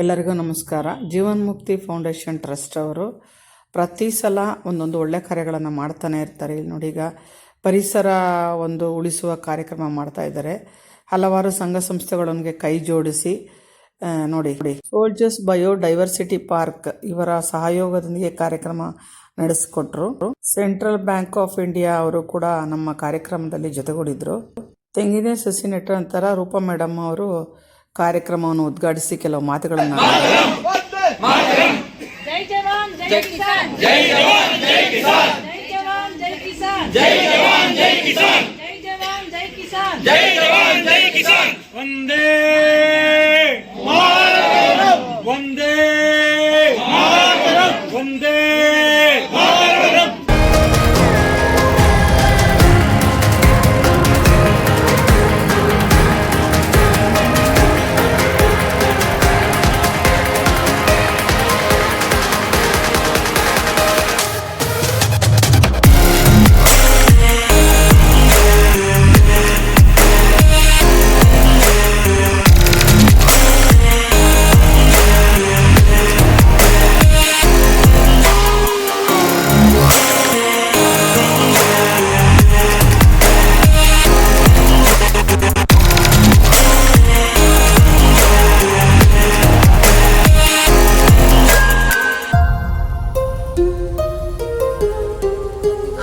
ಎಲ್ಲರಿಗೂ ನಮಸ್ಕಾರ. ಜೀವನ್ಮುಕ್ತಿ foundation trust ಅವರು ಪ್ರತಿ ಸಲ ಒಂದೊಂದು ಒಳ್ಳೆ ಕಾರ್ಯಗಳನ್ನು ಮಾಡ್ತಾನೆ ಇರ್ತಾರೆ. ಇಲ್ಲಿ ನೋಡಿ, ಈಗ ಪರಿಸರ ಉಳಿಸುವ ಕಾರ್ಯಕ್ರಮ ಮಾಡ್ತಾ ಇದ್ದಾರೆ. ಹಲವಾರು ಸಂಘ ಸಂಸ್ಥೆಗಳೊಂದಿಗೆ ಕೈ ಜೋಡಿಸಿ ನೋಡಿ ಸೋಲ್ಜರ್ಸ್ ಬಯೋಡೈವರ್ಸಿಟಿ ಪಾರ್ಕ್ ಇವರ ಸಹಯೋಗದೊಂದಿಗೆ ಕಾರ್ಯಕ್ರಮ ನಡೆಸಿಕೊಟ್ರು. ಸೆಂಟ್ರಲ್ ಬ್ಯಾಂಕ್ ಆಫ್ ಇಂಡಿಯಾ ಅವರು ಕೂಡ ನಮ್ಮ ಕಾರ್ಯಕ್ರಮದಲ್ಲಿ ಜೊತೆಗೂಡಿದ್ರು. ತೆಂಗಿನ ಸಸಿ ನೆಟ್ಟ ನಂತರ ರೂಪಾ ಮೇಡಮ್ ಅವರು ಕಾರ್ಯಕ್ರಮವನ್ನು ಉದ್ಘಾಟಿಸಿ ಕೆಲವು ಮಾತುಗಳನ್ನು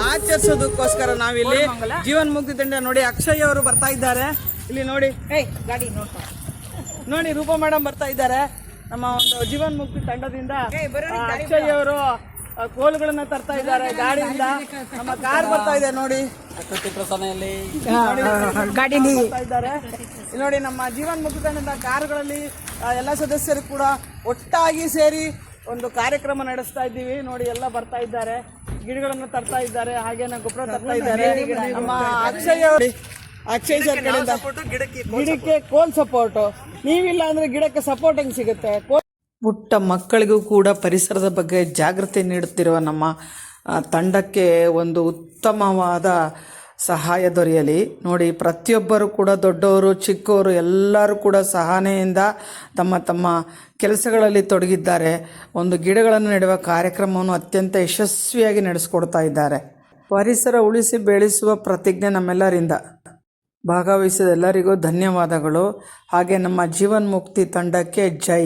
ಆಚರಿಸೋದಕ್ಕೋಸ್ಕರ ನಾವಿಲ್ಲಿ ಜೀವನ್ ಮುಕ್ತಿ ತಂಡ ನೋಡಿ ಅಕ್ಷಯ್ ಅವರು ಬರ್ತಾ ಇದ್ದಾರೆ. ಇಲ್ಲಿ ನೋಡಿ ನೋಡಿ ರೂಪಾ ಮೇಡಮ್ ಬರ್ತಾ ಇದ್ದಾರೆ. ನಮ್ಮ ಒಂದು ಜೀವನ್ ಮುಕ್ತಿ ತಂಡದಿಂದ ಅಕ್ಷಯ್ ಅವರು ಕೋಲುಗಳನ್ನ ತರ್ತಾ ಇದ್ದಾರೆ ಗಾಡಿಯಿಂದ. ನಮ್ಮ ಕಾರ್ ಬರ್ತಾ ಇದೆ ನೋಡಿ, ಇದ್ದಾರೆ ನೋಡಿ. ನಮ್ಮ ಜೀವನ್ ಮುಕ್ತಿ ತಂಡದ ಕಾರುಗಳಲ್ಲಿ ಎಲ್ಲ ಸದಸ್ಯರು ಕೂಡ ಒಟ್ಟಾಗಿ ಸೇರಿ ಒಂದು ಕಾರ್ಯಕ್ರಮ ನಡೆಸ್ತಾ ಇದ್ದೀವಿ ನೋಡಿ. ಎಲ್ಲ ಬರ್ತಾ ಇದ್ದಾರೆ, ಗಿಡಗಳನ್ನು ತರ್ತಾ ಇದ್ದಾರೆ, ಹಾಗೇನ ಗೊಬ್ಬರ ತರ್ತಾ ಇದ್ದಾರೆ. ನಮ್ಮ ಅಕ್ಷಯ್ ಸರ್ ಕಡೆಯಿಂದ ಗಿಡಕ್ಕೆ ಕೋಲ್ ಸಪೋರ್ಟ್. ನೀವಿಲ್ಲ ಅಂದ್ರೆ ಗಿಡಕ್ಕೆ ಸಪೋರ್ಟ್ ಹೆಂಗ್ ಸಿಗುತ್ತೆ? ಪುಟ್ಟ ಮಕ್ಕಳಿಗೂ ಕೂಡ ಪರಿಸರದ ಬಗ್ಗೆ ಜಾಗೃತಿ ನೀಡುತ್ತಿರುವ ನಮ್ಮ ತಂಡಕ್ಕೆ ಒಂದು ಉತ್ತಮವಾದ ಸಹಾಯ ದೊರೆಯಲಿ. ನೋಡಿ, ಪ್ರತಿಯೊಬ್ಬರು ಕೂಡ ದೊಡ್ಡವರು ಚಿಕ್ಕವರು ಎಲ್ಲರೂ ಕೂಡ ಸಹನೆಯಿಂದ ತಮ್ಮ ತಮ್ಮ ಕೆಲಸಗಳಲ್ಲಿ ತೊಡಗಿದ್ದಾರೆ. ಒಂದು ಗಿಡಗಳನ್ನು ನೆಡುವ ಕಾರ್ಯಕ್ರಮವನ್ನು ಅತ್ಯಂತ ಯಶಸ್ವಿಯಾಗಿ ನಡೆಸಿಕೊಡ್ತಾ ಇದ್ದಾರೆ. ಪರಿಸರ ಉಳಿಸಿ ಬೆಳೆಸುವ ಪ್ರತಿಜ್ಞೆ ನಮ್ಮೆಲ್ಲರಿಂದ. ಭಾಗವಹಿಸಿದ ಎಲ್ಲರಿಗೂ ಧನ್ಯವಾದಗಳು. ಹಾಗೆ ನಮ್ಮ ಜೀವನ್ ಮುಕ್ತಿ ತಂಡಕ್ಕೆ ಜೈ.